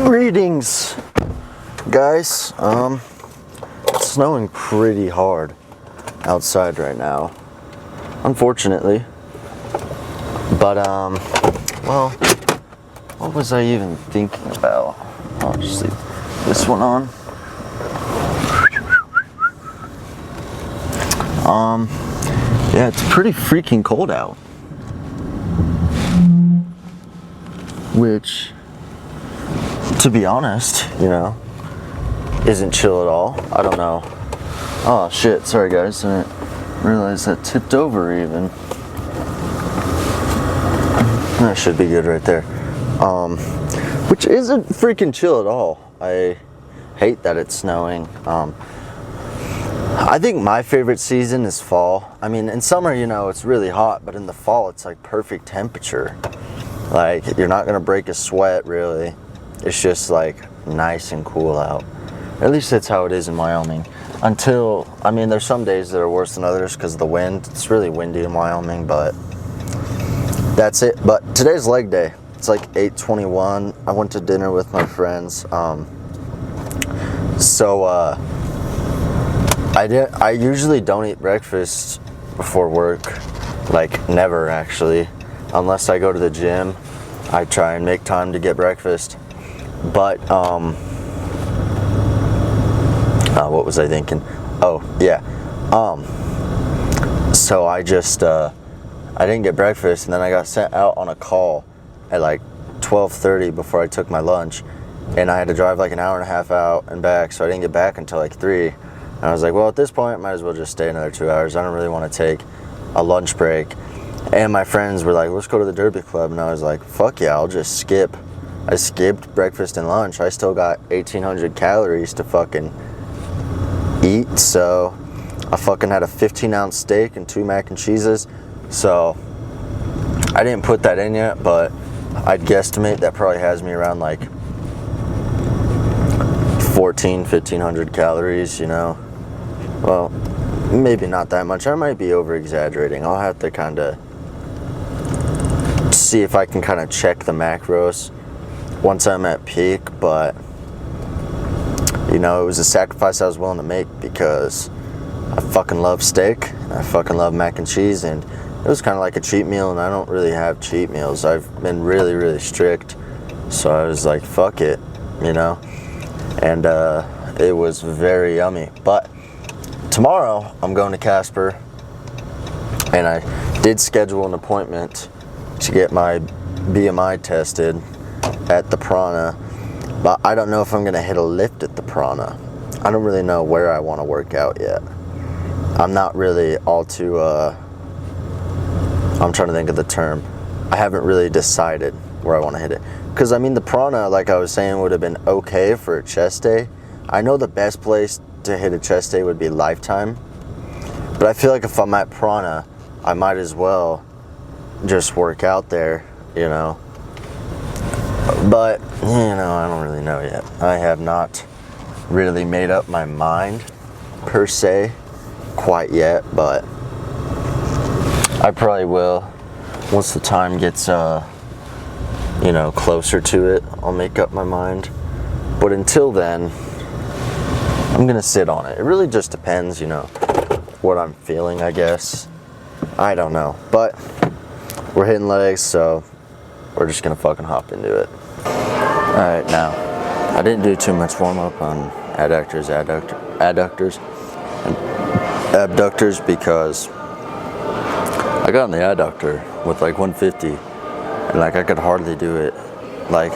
Greetings, guys. It's snowing pretty hard outside right now, unfortunately. But well, what was I even thinking about? I'll just leave this one on. Yeah, it's pretty freaking cold out, which, to be honest, isn't chill at all. I don't know. Oh shit, sorry guys, I didn't realize that tipped over even. That should be good right there. Which isn't freaking chill at all. I hate that it's snowing. I think my favorite season is fall. I mean, in summer, it's really hot, but in the fall, it's like perfect temperature. Like, you're not gonna break a sweat, really. It's just like nice and cool out. At least that's how it is in Wyoming. There's some days that are worse than others because of the wind. It's really windy in Wyoming, but that's it. But today's leg day. It's like 8:21. I went to dinner with my friends. I usually don't eat breakfast before work. Like, never, actually. Unless I go to the gym, I try and make time to get breakfast. But, what was I thinking? Oh, yeah. So I just, I didn't get breakfast, and then I got sent out on a call at like 12:30 before I took my lunch, and I had to drive like an hour and a half out and back, so I didn't get back until like 3. And I was like, well, at this point, might as well just stay another 2 hours. I don't really want to take a lunch break. And my friends were like, let's go to the Derby Club, and I was like, fuck yeah, I'll just skip. I skipped breakfast and lunch. I still got 1,800 calories to fucking eat, so I fucking had a 15-ounce steak and 2 mac and cheeses. So I didn't put that in yet, but I'd guesstimate that probably has me around like 1,500 calories, Well, maybe not that much. I might be over-exaggerating. I'll have to kind of see if I can kind of check the macros once I'm at peak, but it was a sacrifice I was willing to make because I fucking love steak, and I fucking love mac and cheese, and it was kind of like a cheat meal, and I don't really have cheat meals. I've been really, really strict, so I was like, fuck it, and it was very yummy. But tomorrow I'm going to Casper, and I did schedule an appointment to get my BMI tested at the Prana, but I don't know if I'm gonna hit a lift at the Prana. I don't really know where I want to work out yet. I'm not really all too I'm trying to think of the term. I haven't really decided where I want to hit it, because the Prana, like I was saying, would have been okay for a chest day. I know the best place to hit a chest day would be Lifetime, but I feel like if I'm at Prana, I might as well just work out there, But, I don't really know yet. I have not really made up my mind, per se, quite yet, but I probably will. Once the time gets, closer to it, I'll make up my mind. But until then, I'm gonna sit on it. It really just depends, what I'm feeling, I guess. I don't know. But we're hitting legs, so we're just gonna fucking hop into it. Alright, now, I didn't do too much warm-up on adductors, and abductors because I got on the adductor with like 150, and like I could hardly do it. Like,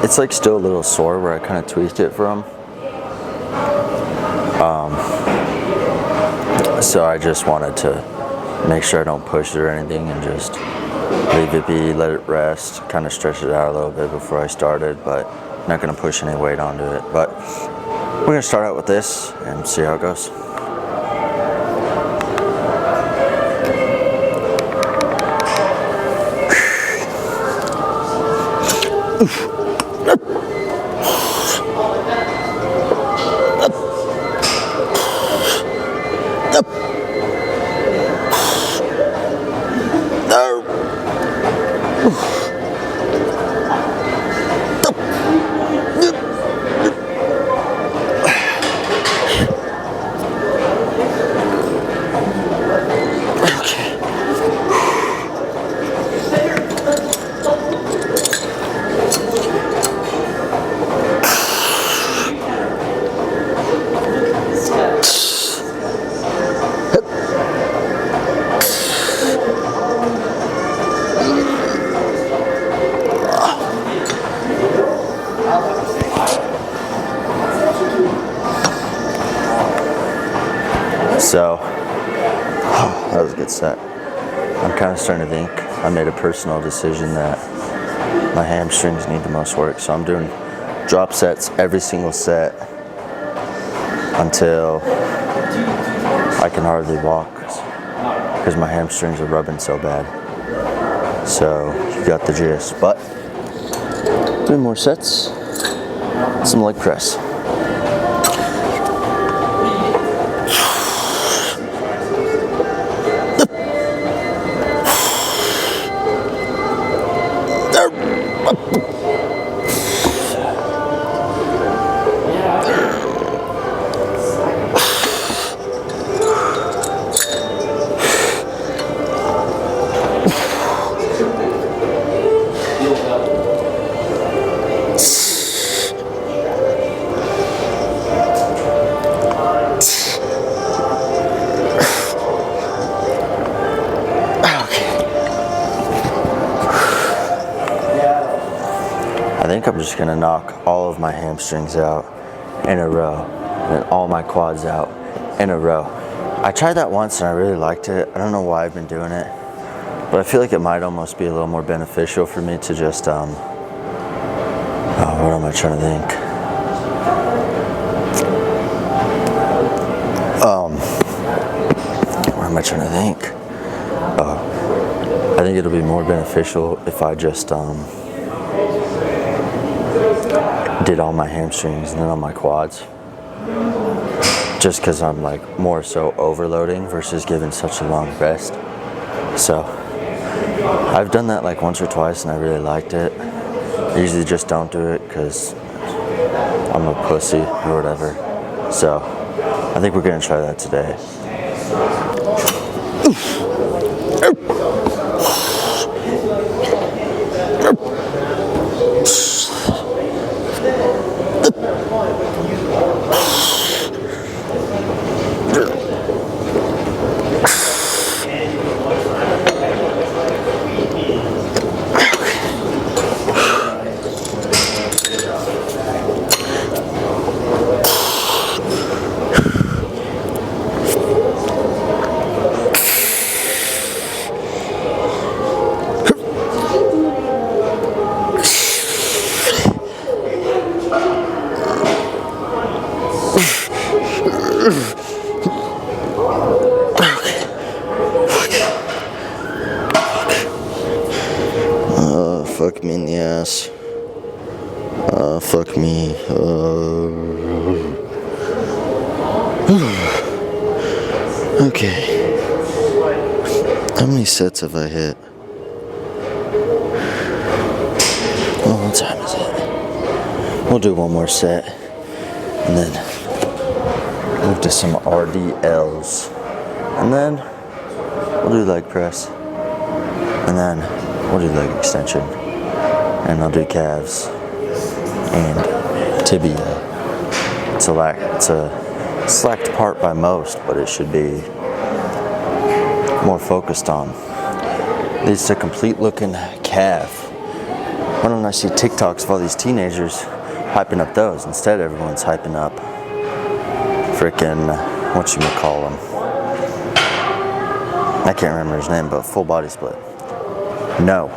it's like still a little sore where I kind of tweaked it from. So I just wanted to make sure I don't push it or anything, and just leave it be, let it rest, kind of stretch it out a little bit before I started, but not going to push any weight onto it. But we're going to start out with this and see how it goes. So, that was a good set. I'm kind of starting to think I made a personal decision that my hamstrings need the most work. So I'm doing drop sets every single set until I can hardly walk because my hamstrings are rubbing so bad. So you got the gist. But 3 more sets, some leg press. I think I'm just gonna knock all of my hamstrings out in a row, and all my quads out in a row. I tried that once and I really liked it. I don't know why I've been doing it, but I feel like it might almost be a little more beneficial for me to just, what am I trying to think? What am I trying to think? I think it'll be more beneficial if I just, did all my hamstrings and then all my quads, just because I'm like more so overloading versus giving such a long rest. So I've done that like once or twice and I really liked it. I usually just don't do it because I'm a pussy or whatever. So I think we're gonna try that today. Fuck me in the ass. Fuck me. Okay. How many sets have I hit? Well, what time is it? We'll do one more set and then move to some RDLs. And then we'll do leg press. And then we'll do leg extension. And I'll do calves and tibia. It's a slacked part by most, but it should be more focused on. Leads to complete looking calf. Why don't I see TikToks of all these teenagers hyping up those? Instead, everyone's hyping up frickin' whatchamacallem. I can't remember his name, but full body split. No.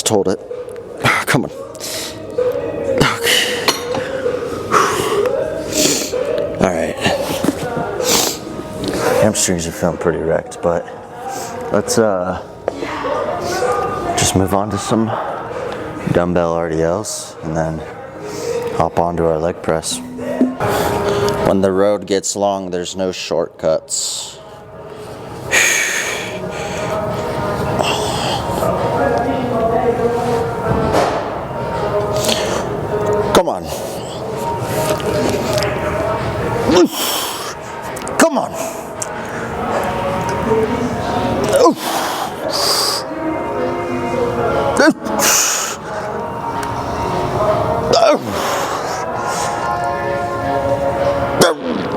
Just hold it. Come on. Okay. Alright. Hamstrings are feeling pretty wrecked, but let's just move on to some dumbbell RDLs and then hop onto our leg press. When the road gets long, there's no shortcuts. Come on. Come on.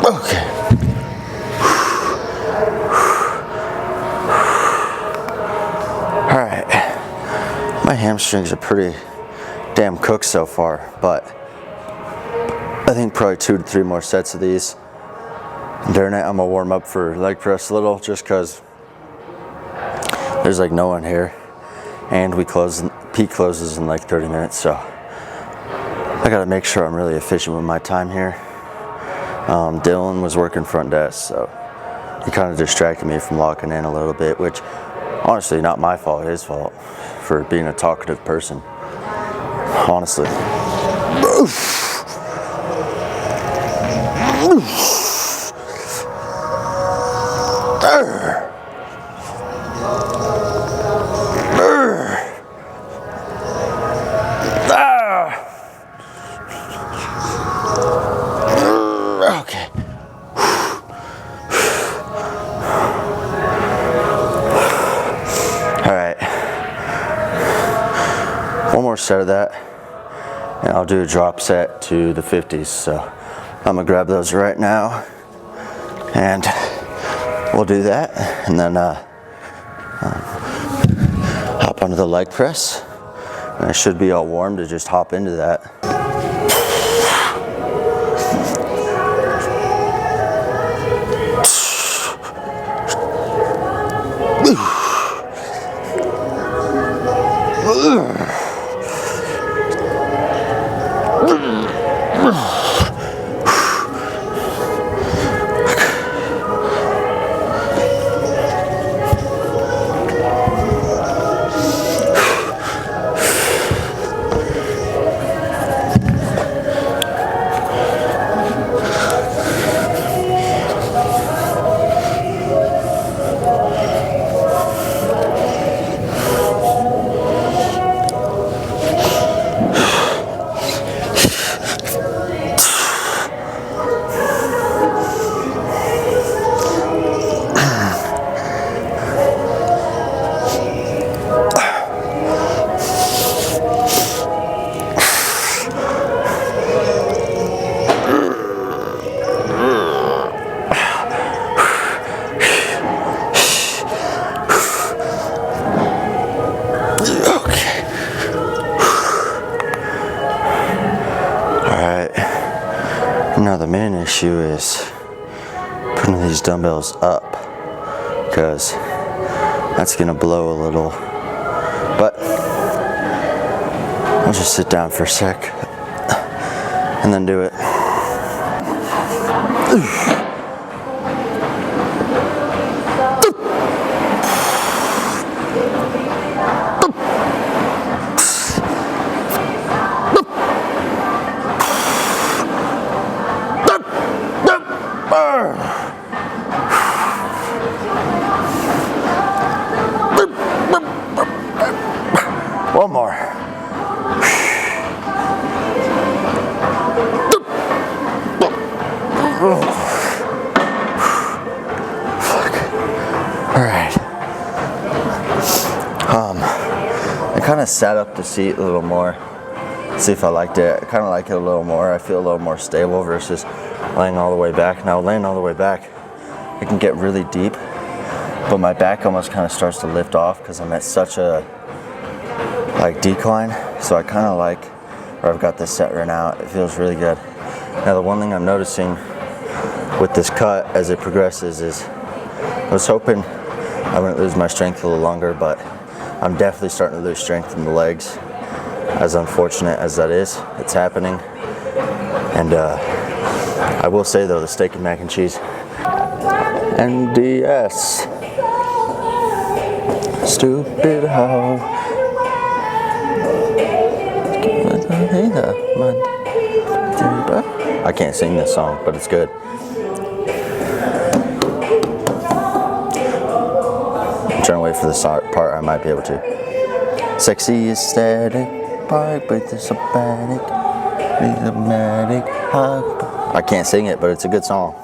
Okay. Alright. My hamstrings are pretty damn cooked so far, but I think probably 2 to 3 more sets of these. During it, I'm gonna warm up for leg press a little just because there's like no one here. And peak closes in like 30 minutes, so I gotta make sure I'm really efficient with my time here. Dylan was working front desk, so he kind of distracted me from locking in a little bit, which honestly not my fault, his fault for being a talkative person. Honestly. Okay. Alright. One more set of that, and I'll do a drop set to the 50s. So I'm gonna grab those right now, and we'll do that, and then hop onto the leg press. And I should be all warm to just hop into that. Now the main issue is putting these dumbbells up, because that's gonna blow a little. But I'll just sit down for a sec and then do it. One more. Fuck. All right. I kind of sat up the seat a little more. See if I liked it. I kind of like it a little more. I feel a little more stable versus laying all the way back. Now laying all the way back, it can get really deep, but my back almost kind of starts to lift off because I'm at such a decline. So I kind of like where I've got this set right now. It feels really good. Now the one thing I'm noticing with this cut as it progresses is I was hoping I wouldn't lose my strength a little longer, but I'm definitely starting to lose strength in the legs. As unfortunate as that is, it's happening. And I will say though, the steak and mac and cheese, NDS, stupid hoe. I can't sing this song, but it's good. I'm trying to wait for the part I might be able to. Sexy aesthetic, park with the somatic, I can't sing it, but it's a good song.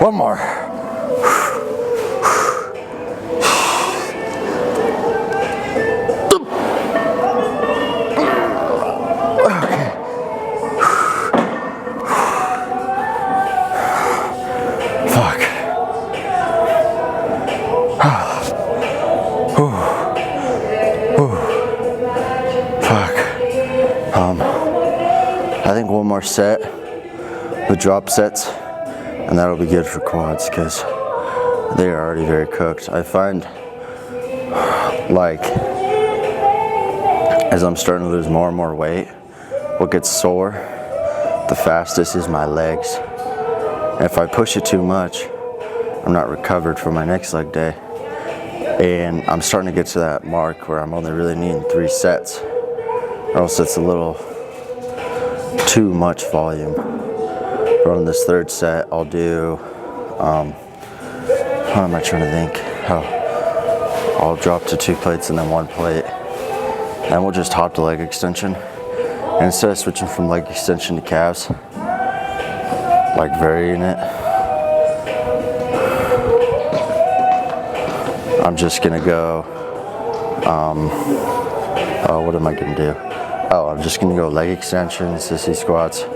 One more. Okay. Fuck. Fuck. I think one more set with drop sets, and that'll be good for quads because they are already very cooked. I find like as I'm starting to lose more and more weight, what gets sore the fastest is my legs. And if I push it too much, I'm not recovered for my next leg day. And I'm starting to get to that mark where I'm only really needing 3 sets, or else it's a little too much volume. But on this 3rd set, I'll do, what am I trying to think? I'll drop to 2 plates and then 1 plate. And we'll just hop to leg extension. And instead of switching from leg extension to calves, like varying it, I'm just gonna go, what am I gonna do? I'm just gonna go leg extensions, sissy squats.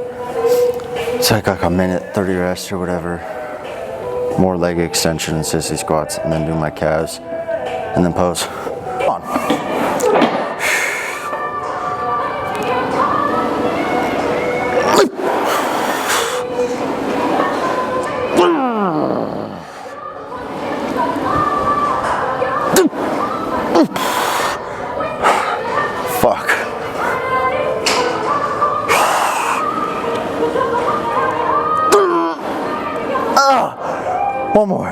Take like a minute, 30 rest or whatever. More leg extension and sissy squats, and then do my calves, and then pose. Come on. Fuck. One more.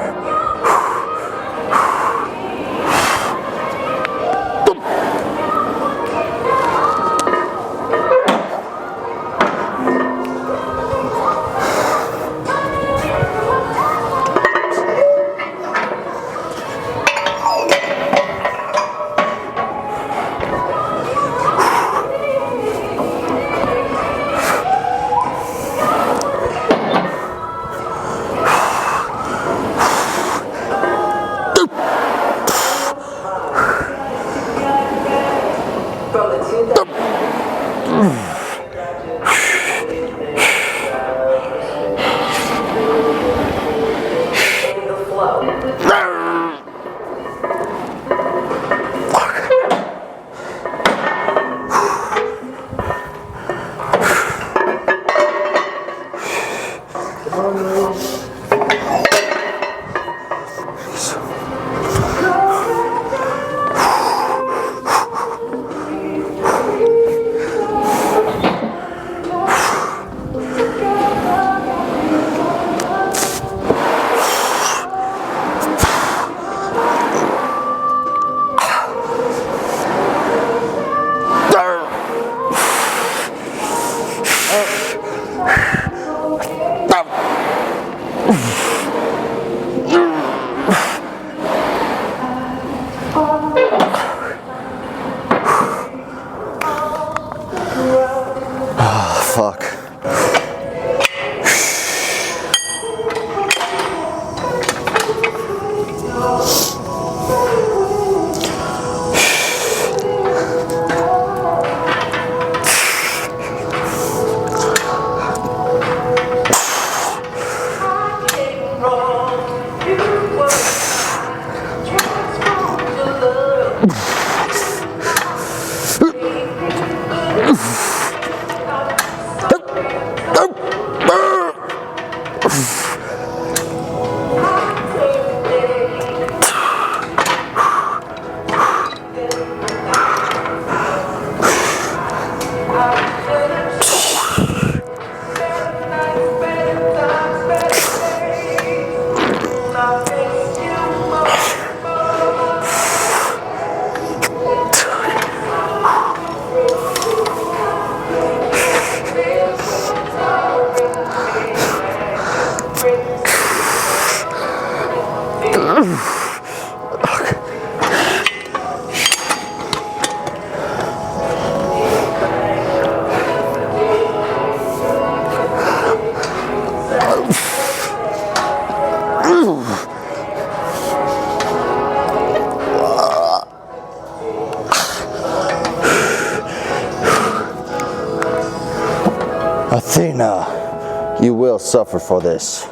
Athena, you will suffer for this.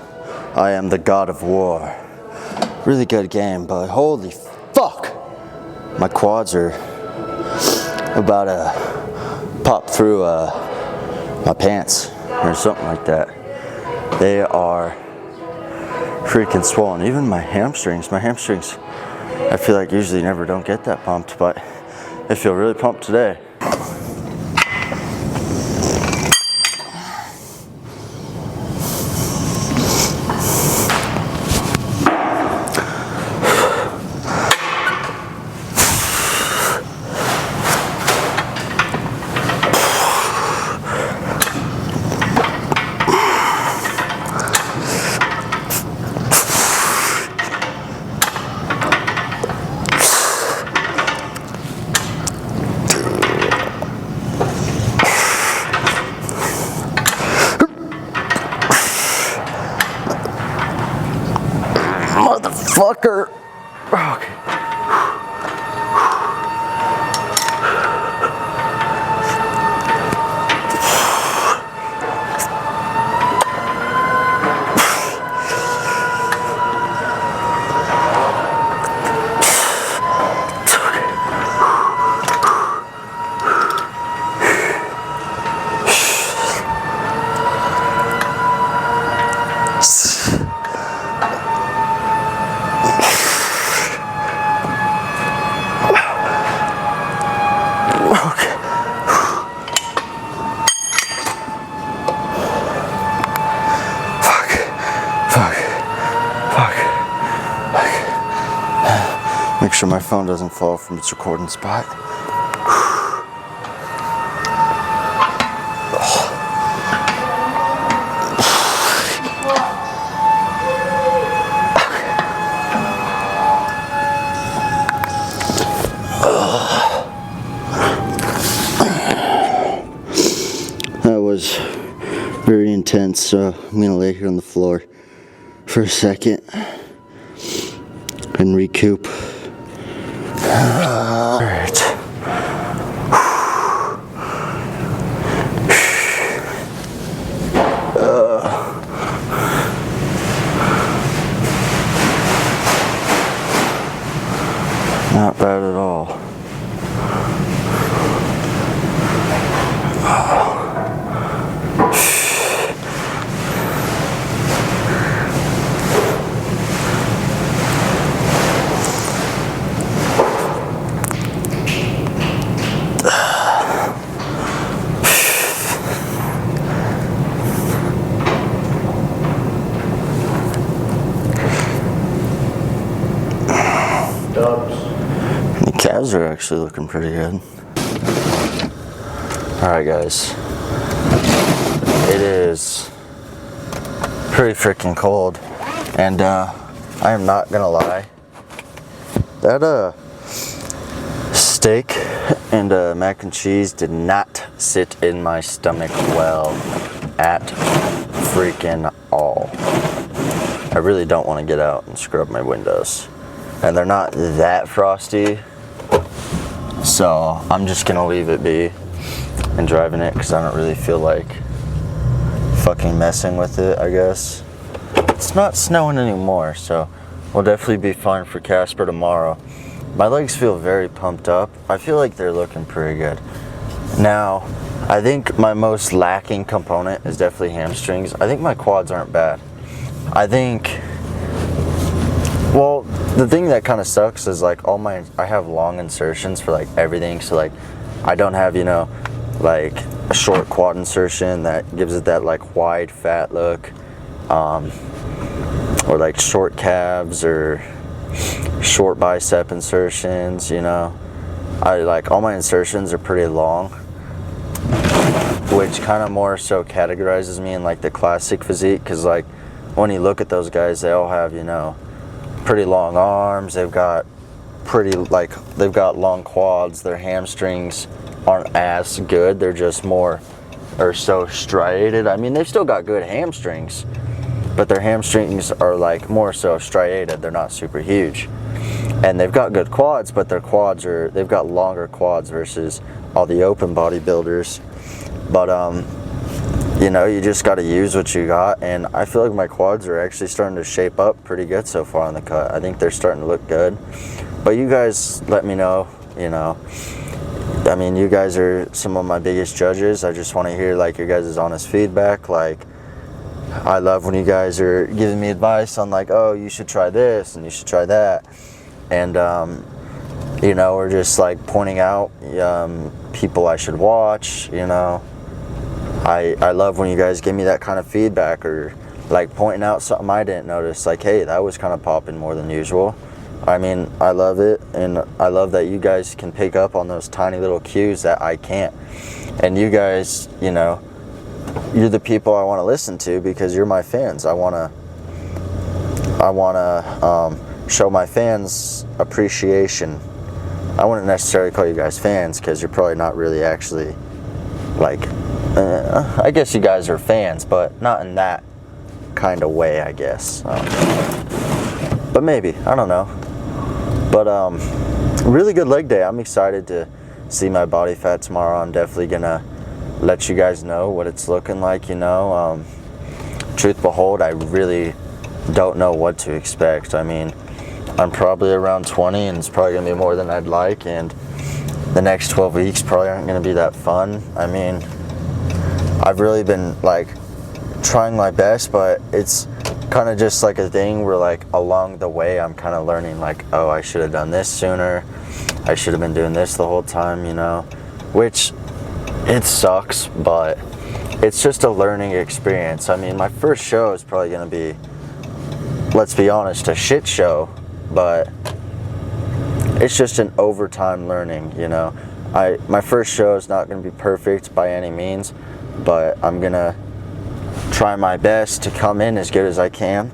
I am the god of war. Really good game, but holy fuck! My quads are about to pop through my pants or something like that. They are freaking swollen. Even my hamstrings, I feel like usually never don't get that pumped, but I feel really pumped today. Motherfucker. Okay. Make sure my phone doesn't fall from its recording spot. That was very intense, so I'm gonna lay here on the floor for a second and recoup. Alright. Not bad at all. The calves are actually looking pretty good. Alright guys, it is pretty freaking cold, and I am not gonna lie, that steak and mac and cheese did not sit in my stomach well at freaking all. I really don't want to get out and scrub my windows. And they're not that frosty, so I'm just gonna leave it be and driving it because I don't really feel like fucking messing with it, I guess. It's not snowing anymore, so we'll definitely be fine for Casper tomorrow. My legs feel very pumped up. I feel like they're looking pretty good. Now, I think my most lacking component is definitely hamstrings. I think my quads aren't bad. I think, well, the thing that kind of sucks is like I have long insertions for like everything, so like I don't have, you know, like a short quad insertion that gives it that like wide fat look, or like short calves or short bicep insertions, you know. I like all my insertions are pretty long, which kind of more so categorizes me in like the classic physique, because like when you look at those guys, they all have, you know, pretty long arms, they've got long quads, their hamstrings aren't as good, they're just more or so striated. I mean, they've still got good hamstrings, but their hamstrings are like more so striated, they're not super huge. And they've got good quads, but they've got longer quads versus all the open bodybuilders. But you know, you just got to use what you got. And I feel like my quads are actually starting to shape up pretty good so far on the cut. I think they're starting to look good. But you guys let me know, you know. I mean, you guys are some of my biggest judges. I just want to hear like your guys' honest feedback. Like, I love when you guys are giving me advice on like, oh, you should try this and you should try that. And, you know, or just like pointing out people I should watch, you know. I love when you guys give me that kind of feedback, or like pointing out something I didn't notice, like, hey, that was kind of popping more than usual. I mean, I love it, and I love that you guys can pick up on those tiny little cues that I can't. And you guys, you know, you're the people I want to listen to because you're my fans. I want to show my fans appreciation. I wouldn't necessarily call you guys fans because you're probably not really actually like, I guess you guys are fans, but not in that kind of way, I guess. But maybe, I don't know. But really good leg day. I'm excited to see my body fat tomorrow. I'm definitely gonna let you guys know what it's looking like, you know. Truth behold, I really don't know what to expect. I mean, I'm probably around 20, and it's probably gonna be more than I'd like, and the next 12 weeks probably aren't gonna be that fun. I mean, I've really been like trying my best, but it's kind of just like a thing where like along the way I'm kind of learning like, oh, I should have done this sooner. I should have been doing this the whole time, you know, which it sucks, but it's just a learning experience. I mean, my first show is probably gonna be, let's be honest, a shit show, but it's just an overtime learning, you know. My first show is not going to be perfect by any means, but I'm going to try my best to come in as good as I can.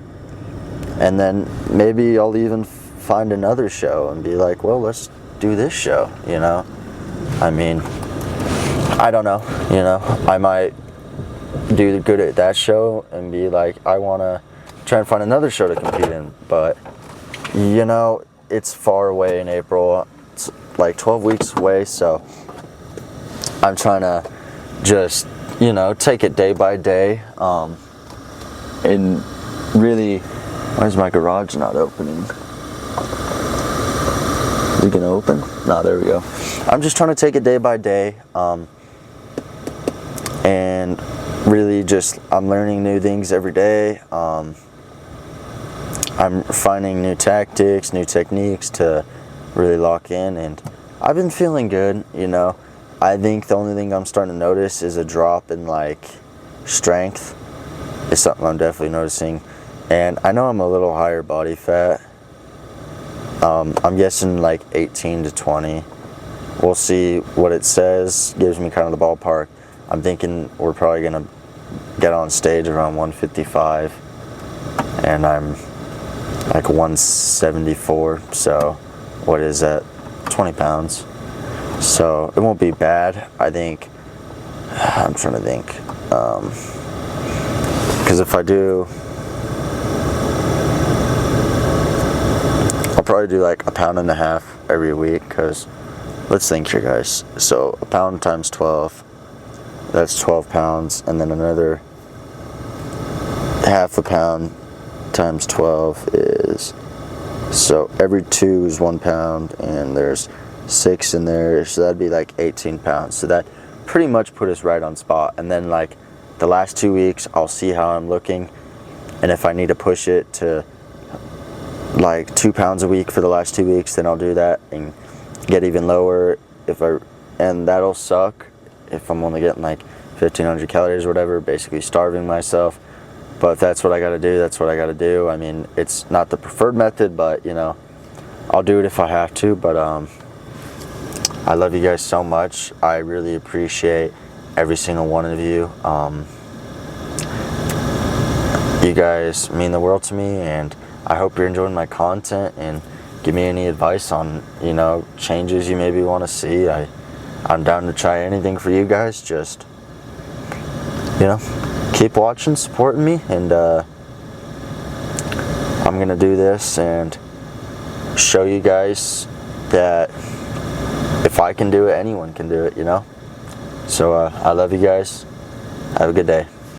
And then maybe I'll even find another show and be like, well, let's do this show, you know. I mean, I don't know, you know. I might do good at that show and be like, I want to try and find another show to compete in. But, you know, it's far away in April. It's like 12 weeks away, so I'm trying to just, you know, take it day by day. And really, why is my garage not opening? Is it gonna open? No, there we go. I'm just trying to take it day by day. And really just, I'm learning new things every day. I'm finding new tactics, new techniques to really lock in, and I've been feeling good, you know. I think the only thing I'm starting to notice is a drop in like strength. It's something I'm definitely noticing, and I know I'm a little higher body fat. I'm guessing like 18 to 20. We'll see what it says. Gives me kind of the ballpark. I'm thinking we're probably gonna get on stage around 155, and I'm like 174, so what is that, 20 pounds, so it won't be bad. I think, I'm trying to think, because if I do, I'll probably do like 1.5 pounds every week, because let's think here, guys. So 1 pound times 12, that's 12 pounds, and then another 0.5 pound times 12 is, so every 2 is 1 pound, and there's 6 in there, so that'd be like 18 pounds. So that pretty much put us right on spot. And then like the last 2 weeks, I'll see how I'm looking, and if I need to push it to like 2 pounds a week for the last 2 weeks, then I'll do that and get even lower. And that'll suck if I'm only getting like 1,500 calories or whatever, basically starving myself. But if that's what I gotta do, that's what I gotta do. I mean, it's not the preferred method, but you know, I'll do it if I have to. But I love you guys so much. I really appreciate every single one of you. You guys mean the world to me, and I hope you're enjoying my content, and give me any advice on, you know, changes you maybe want to see. I'm down to try anything for you guys. Just, you know, keep watching, supporting me, and I'm gonna do this and show you guys that if I can do it, anyone can do it, you know. So I love you guys. Have a good day.